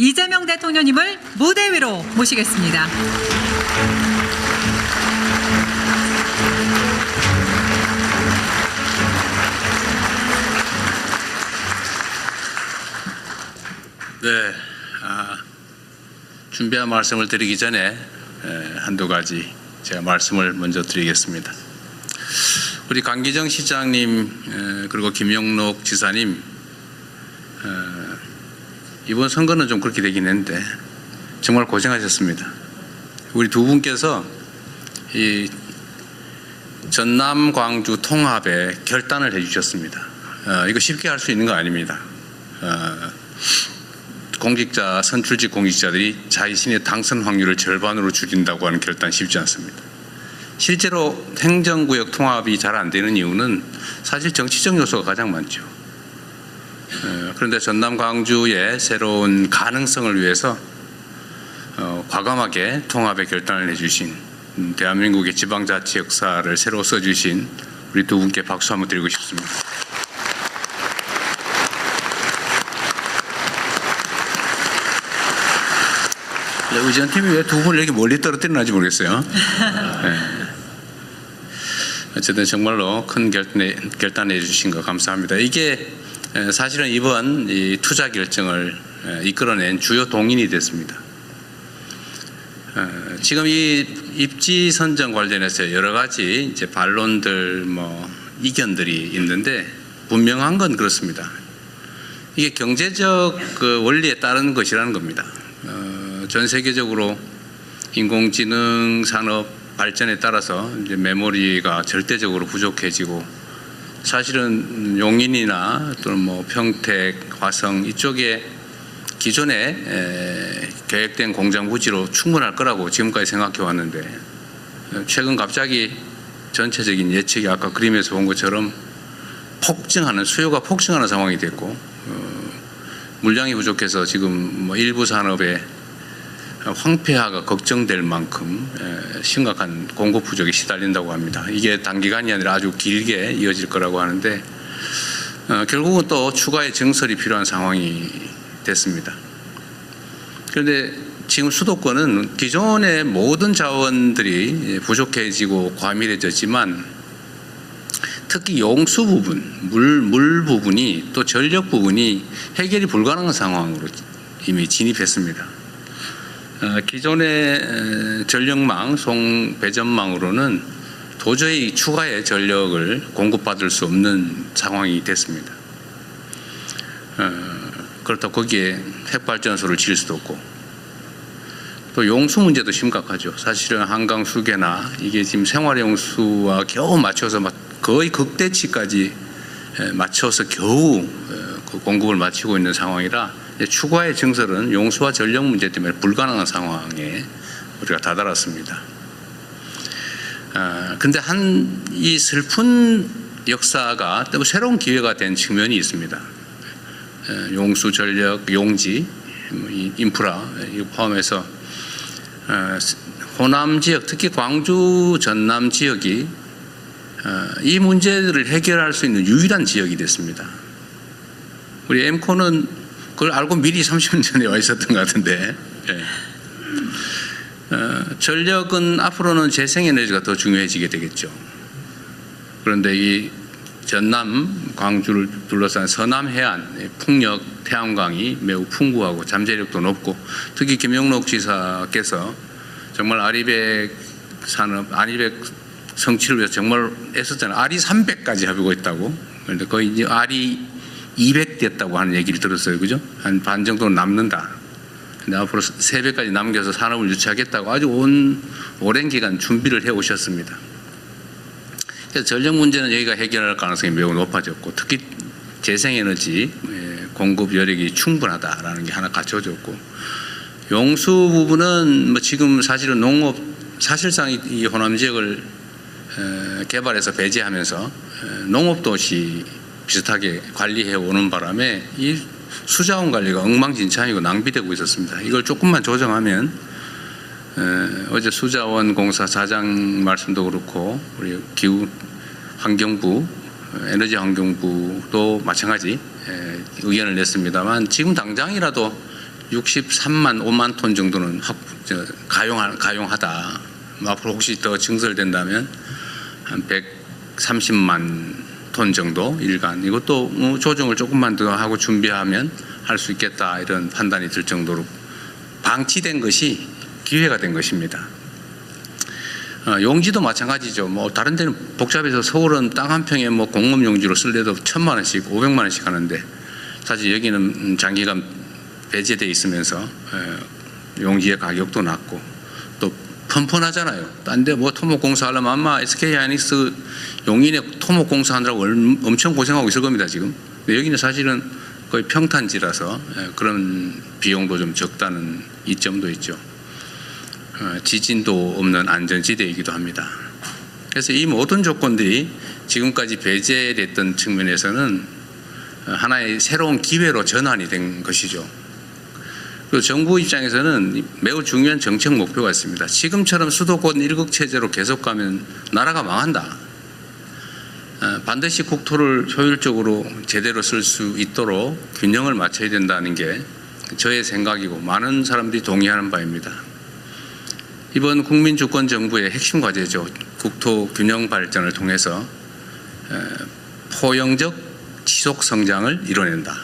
이재명 대통령님을 무대 위로 모시겠습니다. 네, 준비한 말씀을 드리기 전에 한두 가지 제가 말씀을 먼저 드리겠습니다. 우리 강기정 시장님 그리고 김영록 지사님 이번 선거는 좀 그렇게 되긴 했는데 정말 고생하셨습니다. 우리 두 분께서 이 전남 광주 통합에 결단을 해주셨습니다. 이거 쉽게 할 수 있는 거 아닙니다. 공직자, 선출직 공직자들이 자신의 당선 확률을 절반으로 줄인다고 하는 결단 쉽지 않습니다. 실제로 행정구역 통합이 잘 안 되는 이유는 사실 정치적 요소가 가장 많죠. 그런데 전남 광주의 새로운 가능성을 위해서 과감하게 통합의 결단을 해주신 대한민국의 지방자치 역사를 새로 써주신 우리 두 분께 박수 한번 드리고 싶습니다. 의전팀이 왜 두 분을 이렇게 멀리 떨어뜨리는지 모르겠어요. 네. 어쨌든 정말로 큰 결단해 주신 거 감사합니다. 이게 사실은 이번 이 투자 결정을 이끌어낸 주요 동인이 됐습니다. 지금 이 입지 선정 관련해서 여러 가지 이제 반론들 이견들이 있는데 분명한 건 그렇습니다. 이게 경제적 그 원리에 따른 것이라는 겁니다. 전 세계적으로 인공지능 산업 발전에 따라서 이제 메모리가 절대적으로 부족해지고 사실은 용인이나 또는 평택, 화성 이쪽에 기존에 계획된 공장 부지로 충분할 거라고 지금까지 생각해 왔는데 최근 갑자기 전체적인 예측이 아까 그림에서 본 것처럼 수요가 폭증하는 상황이 됐고 물량이 부족해서 지금 일부 산업에 황폐화가 걱정될 만큼 심각한 공급 부족에 시달린다고 합니다. 이게 단기간이 아니라 아주 길게 이어질 거라고 하는데 결국은 또 추가의 증설이 필요한 상황이 됐습니다. 그런데 지금 수도권은 기존의 모든 자원들이 부족해지고 과밀해졌지만 특히 용수 부분, 물 부분이 또 전력 부분이 해결이 불가능한 상황으로 이미 진입했습니다. 기존의 전력망, 송배전망으로는 도저히 추가의 전력을 공급받을 수 없는 상황이 됐습니다. 그렇다고 거기에 핵발전소를 지을 수도 없고 또 용수 문제도 심각하죠. 사실은 한강 수계나 이게 지금 생활용수와 겨우 맞춰서 거의 극대치까지 맞춰서 겨우 그 공급을 마치고 있는 상황이라 추가의 증설은 용수와 전력 문제 때문에 불가능한 상황에 우리가 다다랐습니다. 근데 이 슬픈 역사가 또 새로운 기회가 된 측면이 있습니다. 용수, 전력, 용지, 인프라 이거 포함해서 호남 지역, 특히 광주, 전남 지역이 이 문제들을 해결할 수 있는 유일한 지역이 됐습니다. 우리 엠코는 그걸 알고 미리 30년 전에 와 있었던 것 같은데 전력은 앞으로는 재생에너지가 더 중요해지게 되겠죠. 그런데 이 전남, 광주를 둘러싼 서남 해안, 풍력, 태양광이 매우 풍부하고 잠재력도 높고 특히 김영록 지사께서 정말 아리백 산업, 아리백 성취를 위해서 정말 애썼잖아요. 아리 300까지 하고 있다고. 그런데 거의 이제 아리 200 됐다고 하는 얘기를 들었어요. 그죠? 한 반 정도는 남는다. 근데 앞으로 3배까지 남겨서 산업을 유치하겠다고 아주 오랜 기간 준비를 해 오셨습니다. 그래서 전력 문제는 여기가 해결할 가능성이 매우 높아졌고 특히 재생에너지 공급 여력이 충분하다라는 게 하나 갖춰졌고 용수 부분은 지금 사실은 사실상 이 호남 지역을 개발해서 배제하면서 농업도시 비슷하게 관리해 오는 바람에 이 수자원 관리가 엉망진창이고 낭비되고 있었습니다. 이걸 조금만 조정하면 어제 수자원공사 사장 말씀도 그렇고 우리 기후환경부, 에너지환경부도 마찬가지 의견을 냈습니다만 지금 당장이라도 63만 5만 톤 정도는 가용하다. 앞으로 혹시 더 증설된다면 한 130만 톤 정도 일간. 이것도 뭐 조정을 조금만 더 하고 준비하면 할 수 있겠다, 이런 판단이 들 정도로 방치된 것이 기회가 된 것입니다. 용지도 마찬가지죠. 뭐 다른 데는 복잡해서 서울은 땅 한 평에 뭐 공업 용지로 쓸래도 1,000만 원씩, 500만 원씩 하는데 사실 여기는 장기간 배제돼 있으면서 용지의 가격도 낮고 또 펀펀하잖아요. 딴 데 뭐 토목공사 하려면 아마 SK하이닉스 용인에 토목공사하느라고 엄청 고생하고 있을 겁니다, 지금. 근데 여기는 사실은 거의 평탄지라서 그런 비용도 좀 적다는 이점도 있죠. 지진도 없는 안전지대이기도 합니다. 그래서 이 모든 조건들이 지금까지 배제됐던 측면에서는 하나의 새로운 기회로 전환이 된 것이죠. 그리고 정부 입장에서는 매우 중요한 정책 목표가 있습니다. 지금처럼 수도권 일극 체제로 계속 가면 나라가 망한다. 반드시 국토를 효율적으로 제대로 쓸 수 있도록 균형을 맞춰야 된다는 게 저의 생각이고 많은 사람들이 동의하는 바입니다. 이번 국민주권정부의 핵심 과제죠. 국토 균형 발전을 통해서 포용적 지속 성장을 이뤄낸다.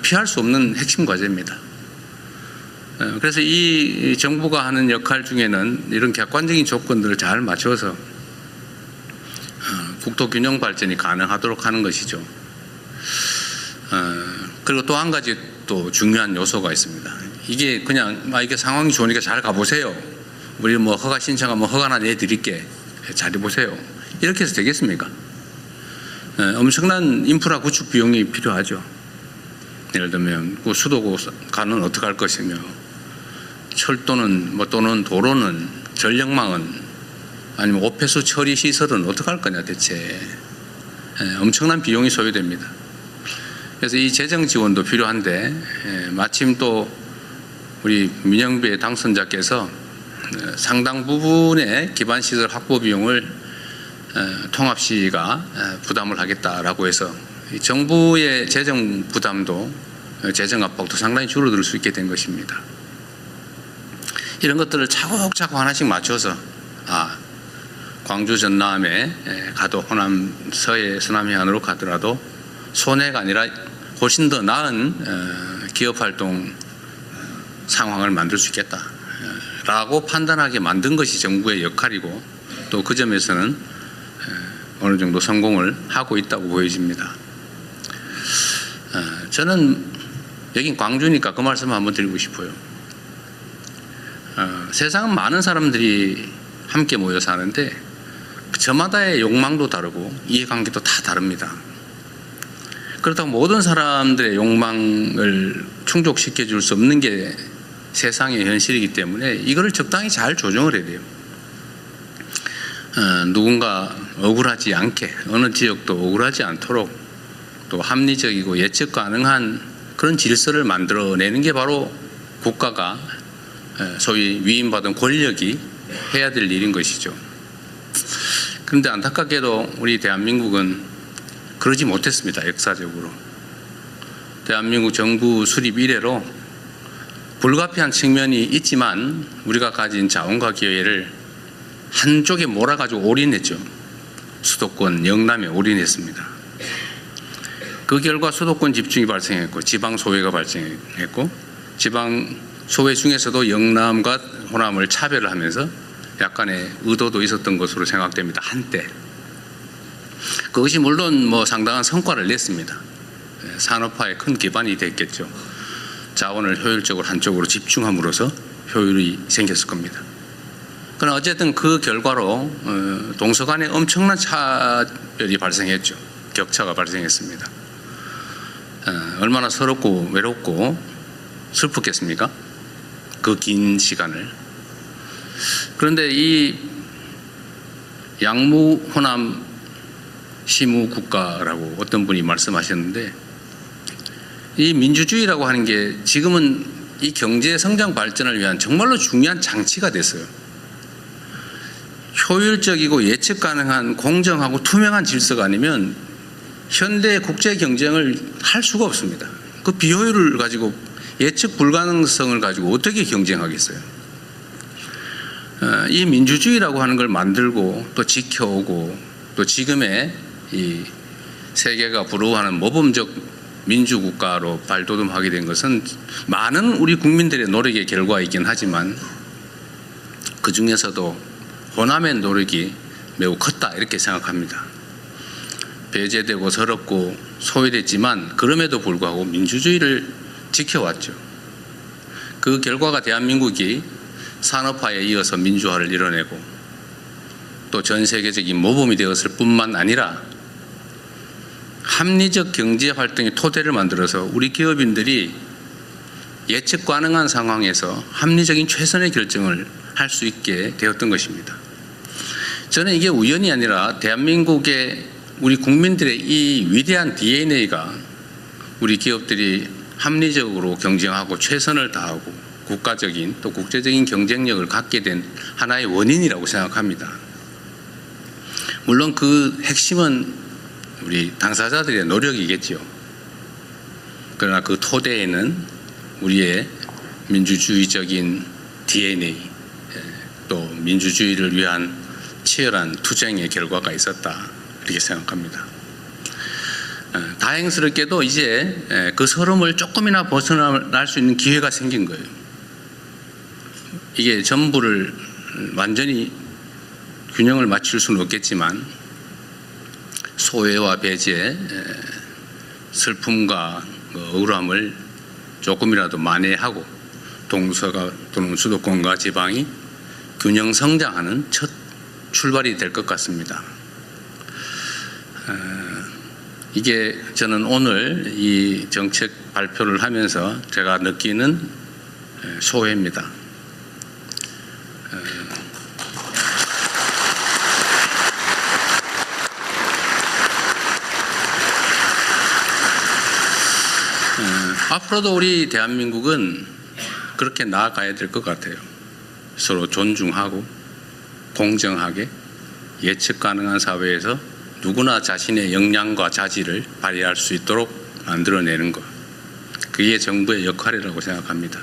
피할 수 없는 핵심 과제입니다. 그래서 이 정부가 하는 역할 중에는 이런 객관적인 조건들을 잘 맞춰서 국토 균형 발전이 가능하도록 하는 것이죠. 그리고 또 한 가지 또 중요한 요소가 있습니다. 이게 그냥 이게 상황이 좋으니까 잘 가보세요. 우리 뭐 허가 신청하면 허가나 내드릴게. 잘 해보세요. 이렇게 해서 되겠습니까? 엄청난 인프라 구축 비용이 필요하죠. 예를 들면 그 수도가는 어떻게 할 것이며, 철도는 뭐 또는 도로는, 전력망은, 아니면 오폐수 처리 시설은 어떻게 할 거냐 대체. 엄청난 비용이 소요됩니다. 그래서 이 재정 지원도 필요한데 마침 또 우리 민영배 당선자께서 상당 부분의 기반시설 확보 비용을 통합시가 부담을 하겠다라고 해서 정부의 재정 부담도, 재정 압박도 상당히 줄어들 수 있게 된 것입니다. 이런 것들을 차곡차곡 하나씩 맞춰서 광주 전남에 가도 호남 서해 서남 해안으로 가더라도 손해가 아니라 훨씬 더 나은 기업활동 상황을 만들 수 있겠다라고 판단하게 만든 것이 정부의 역할이고, 또 그 점에서는 어느 정도 성공을 하고 있다고 보여집니다. 저는 여긴 광주니까 그 말씀을 한번 드리고 싶어요. 세상은 많은 사람들이 함께 모여 사는데 저마다의 욕망도 다르고 이해관계도 다 다릅니다. 그렇다고 모든 사람들의 욕망을 충족시켜 줄 수 없는 게 세상의 현실이기 때문에 이거를 적당히 잘 조정을 해야 돼요. 누군가 억울하지 않게, 어느 지역도 억울하지 않도록 또 합리적이고 예측 가능한 그런 질서를 만들어내는 게 바로 국가가 소위 위임받은 권력이 해야 될 일인 것이죠. 그런데 안타깝게도 우리 대한민국은 그러지 못했습니다. 역사적으로. 대한민국 정부 수립 이래로 불가피한 측면이 있지만 우리가 가진 자원과 기회를 한쪽에 몰아가지고 올인했죠. 수도권 영남에 올인했습니다. 그 결과 수도권 집중이 발생했고 지방 소외가 발생했고, 지방 소외 중에서도 영남과 호남을 차별하면서 약간의 의도도 있었던 것으로 생각됩니다. 한때. 그것이 물론 뭐 상당한 성과를 냈습니다. 산업화에 큰 기반이 됐겠죠. 자원을 효율적으로 한쪽으로 집중함으로써 효율이 생겼을 겁니다. 그러나 어쨌든 그 결과로 동서 간에 엄청난 차별이 발생했죠. 격차가 발생했습니다. 얼마나 서럽고 외롭고 슬펐겠습니까? 그 긴 시간을. 그런데 이 양무 호남 시무 국가라고 어떤 분이 말씀하셨는데, 이 민주주의라고 하는 게 지금은 이 경제 성장 발전을 위한 정말로 중요한 장치가 됐어요. 효율적이고 예측 가능한 공정하고 투명한 질서가 아니면 현대 국제 경쟁을 할 수가 없습니다. 그 비효율을 가지고 예측 불가능성을 가지고 어떻게 경쟁하겠어요? 이 민주주의라고 하는 걸 만들고 또 지켜오고 또 지금의 이 세계가 부러워하는 모범적 민주국가로 발돋움하게 된 것은 많은 우리 국민들의 노력의 결과이긴 하지만 그 중에서도 호남의 노력이 매우 컸다 이렇게 생각합니다. 배제되고 서럽고 소외됐지만 그럼에도 불구하고 민주주의를 지켜왔죠. 그 결과가 대한민국이 산업화에 이어서 민주화를 이뤄내고 또 전 세계적인 모범이 되었을 뿐만 아니라 합리적 경제 활동의 토대를 만들어서 우리 기업인들이 예측 가능한 상황에서 합리적인 최선의 결정을 할 수 있게 되었던 것입니다. 저는 이게 우연이 아니라 대한민국의 우리 국민들의 이 위대한 DNA가 우리 기업들이 합리적으로 경쟁하고 최선을 다하고 국가적인 또 국제적인 경쟁력을 갖게 된 하나의 원인이라고 생각합니다. 물론 그 핵심은 우리 당사자들의 노력이겠죠. 그러나 그 토대에는 우리의 민주주의적인 DNA 또 민주주의를 위한 치열한 투쟁의 결과가 있었다 이렇게 생각합니다. 다행스럽게도 이제 그 서름을 조금이나 벗어날 수 있는 기회가 생긴 거예요. 이게 전부를 완전히 균형을 맞출 수는 없겠지만 소외와 배제, 슬픔과 억울함을 조금이라도 만회하고 동서가 또는 수도권과 지방이 균형 성장하는 첫 출발이 될 것 같습니다. 이게 저는 오늘 이 정책 발표를 하면서 제가 느끼는 소회입니다. 앞으로도 우리 대한민국은 그렇게 나아가야 될 것 같아요. 서로 존중하고 공정하게 예측 가능한 사회에서 누구나 자신의 역량과 자질을 발휘할 수 있도록 만들어내는 것. 그게 정부의 역할이라고 생각합니다.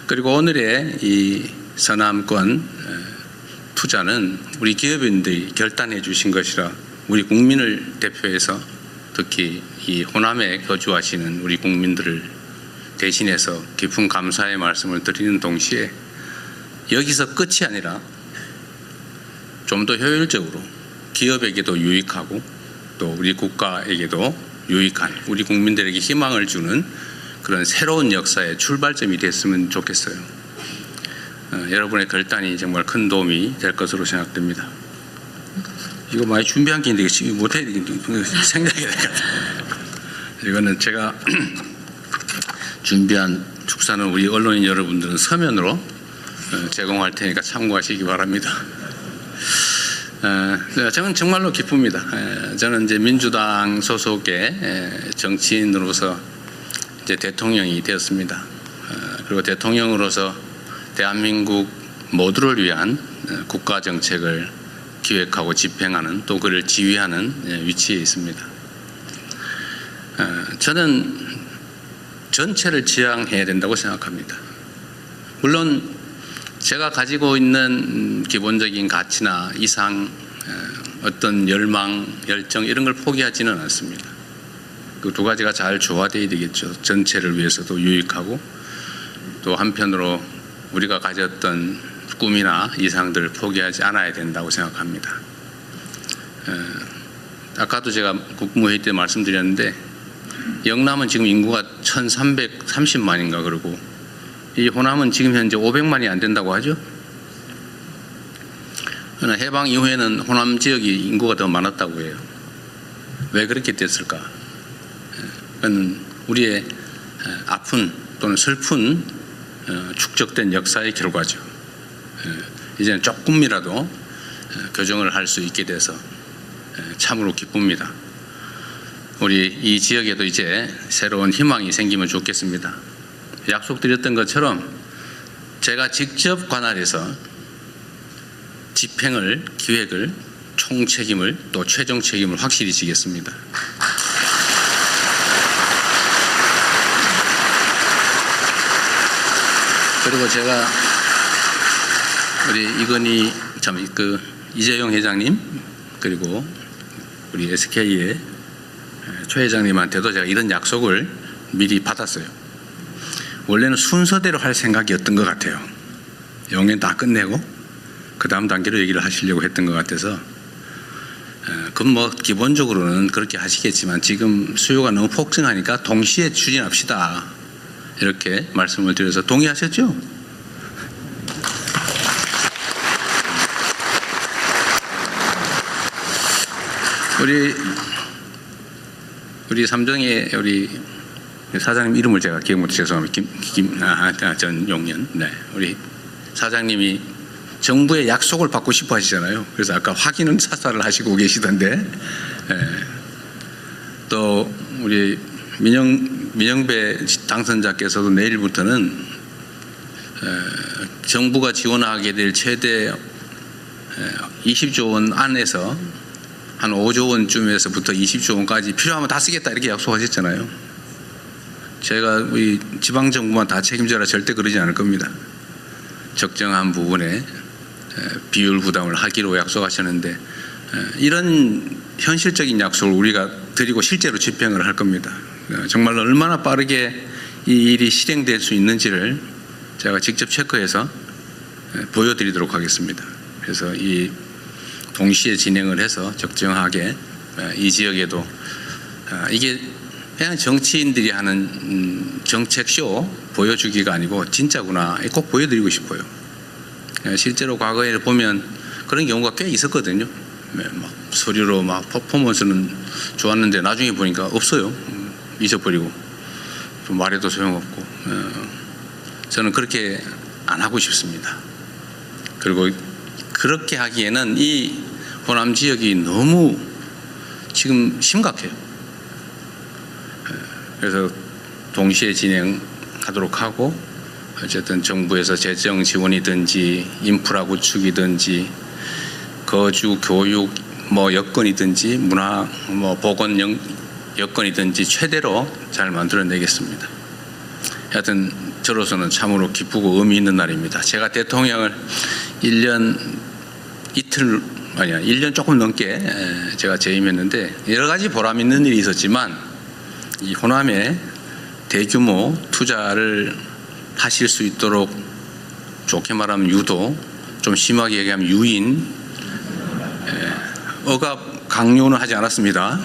그리고 오늘의 이 서남권 투자는 우리 기업인들이 결단해 주신 것이라 우리 국민을 대표해서 특히 이 호남에 거주하시는 우리 국민들을 대신해서 깊은 감사의 말씀을 드리는 동시에 여기서 끝이 아니라 좀 더 효율적으로 기업에게도 유익하고 또 우리 국가에게도 유익한 우리 국민들에게 희망을 주는 그런 새로운 역사의 출발점이 됐으면 좋겠어요. 여러분의 결단이 정말 큰 도움이 될 것으로 생각됩니다. 이거 많이 준비한 게 있는데 이거 못해야 생각이 될 것 같아요. 이거는 제가 준비한 축사는 우리 언론인 여러분들은 서면으로 제공할 테니까 참고하시기 바랍니다. 저는 정말로 기쁩니다. 저는 이제 민주당 소속의 정치인으로서 이제 대통령이 되었습니다. 그리고 대통령으로서 대한민국 모두를 위한 국가 정책을 기획하고 집행하는 또 그를 지휘하는 위치에 있습니다. 저는 전체를 지향해야 된다고 생각합니다. 물론 제가 가지고 있는 기본적인 가치나 이상 어떤 열망, 열정 이런 걸 포기하지는 않습니다. 그 두 가지가 잘 조화되어야 되겠죠. 전체를 위해서도 유익하고 또 한편으로 우리가 가졌던 꿈이나 이상들을 포기하지 않아야 된다고 생각합니다. 아까도 제가 국무회의 때 말씀드렸는데 영남은 지금 인구가 1330만인가 그러고 이 호남은 지금 현재 500만이 안 된다고 하죠. 그러나 해방 이후에는 호남 지역이 인구가 더 많았다고 해요. 왜 그렇게 됐을까? 그건 우리의 아픈 또는 슬픈 축적된 역사의 결과죠. 이제는 조금이라도 교정을 할 수 있게 돼서 참으로 기쁩니다. 우리 이 지역에도 이제 새로운 희망이 생기면 좋겠습니다. 약속드렸던 것처럼 제가 직접 관할해서 집행을, 기획을, 총책임을 또 최종 책임을 확실히 지겠습니다. 그리고 제가 우리 이건희 이재용 회장님 그리고 우리 SK의 최 회장님한테도 제가 이런 약속을 미리 받았어요. 원래는 순서대로 할 생각이었던 것 같아요. 용연 다 끝내고 그 다음 단계로 얘기를 하시려고 했던 것 같아서 그건 뭐 기본적으로는 그렇게 하시겠지만 지금 수요가 너무 폭증하니까 동시에 추진합시다 이렇게 말씀을 드려서 동의하셨죠? 우리 삼정의 우리 사장님 이름을 제가 기억 못해 죄송합니다. 전용년. 네, 우리 사장님이 정부의 약속을 받고 싶어 하시잖아요. 그래서 아까 확인은 사살을 하시고 계시던데, 또 우리 민영배 당선자께서도 내일부터는 정부가 지원하게 될 최대 20조 원 안에서 한 5조 원쯤에서부터 20조 원까지 필요하면 다 쓰겠다 이렇게 약속하셨잖아요. 제가 우리 지방정부만 다 책임져라 절대 그러지 않을 겁니다. 적정한 부분에 비율 부담을 하기로 약속하셨는데 이런 현실적인 약속을 우리가 드리고 실제로 집행을 할 겁니다. 정말 얼마나 빠르게 이 일이 실행될 수 있는지를 제가 직접 체크해서 보여드리도록 하겠습니다. 그래서 이 동시에 진행을 해서 적정하게 이 지역에도 이게 그냥 정치인들이 하는 정책쇼 보여주기가 아니고 진짜구나 꼭 보여드리고 싶어요. 실제로 과거에 보면 그런 경우가 꽤 있었거든요. 막 서류로 막 퍼포먼스는 좋았는데 나중에 보니까 없어요. 잊어버리고 좀 말해도 소용없고 저는 그렇게 안 하고 싶습니다. 그리고 그렇게 하기에는 이 호남 지역이 너무 지금 심각해요. 그래서 동시에 진행하도록 하고 어쨌든 정부에서 재정 지원이든지 인프라 구축이든지 거주 교육 뭐 여건이든지 문화 뭐 보건 여건이든지 최대로 잘 만들어내겠습니다. 하여튼 저로서는 참으로 기쁘고 의미 있는 날입니다. 제가 대통령을 1년 조금 넘게 제가 재임했는데 여러 가지 보람 있는 일이 있었지만 이 호남에 대규모 투자를 하실 수 있도록 좋게 말하면 유도, 좀 심하게 얘기하면 유인, 억압 강요는 하지 않았습니다.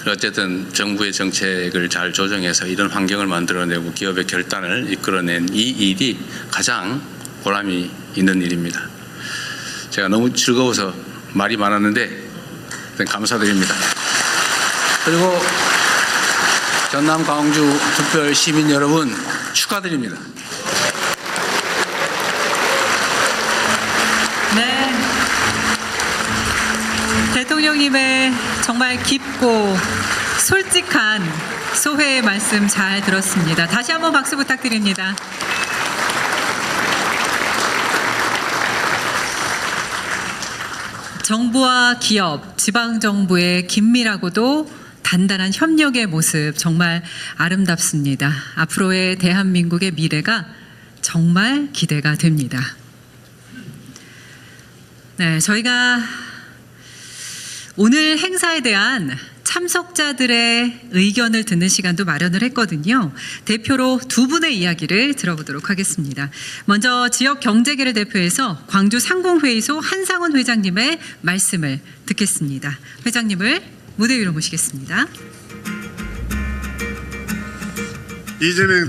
어쨌든 정부의 정책을 잘 조정해서 이런 환경을 만들어내고 기업의 결단을 이끌어낸 이 일이 가장 보람이 있는 일입니다. 제가 너무 즐거워서 말이 많았는데 감사드립니다. 그리고 전남 광주 특별 시민 여러분 축하드립니다. 네, 대통령님의 정말 깊고 솔직한 소회의 말씀 잘 들었습니다. 다시 한번 박수 부탁드립니다. 정부와 기업, 지방정부의 긴밀하고도 단단한 협력의 모습 정말 아름답습니다. 앞으로의 대한민국의 미래가 정말 기대가 됩니다. 네, 저희가 오늘 행사에 대한 참석자들의 의견을 듣는 시간도 마련을 했거든요. 대표로 두 분의 이야기를 들어보도록 하겠습니다. 먼저 지역 경제계를 대표해서 광주 상공회의소 한상원 회장님의 말씀을 듣겠습니다. 회장님을 무대 위로 모시겠습니다. 이재명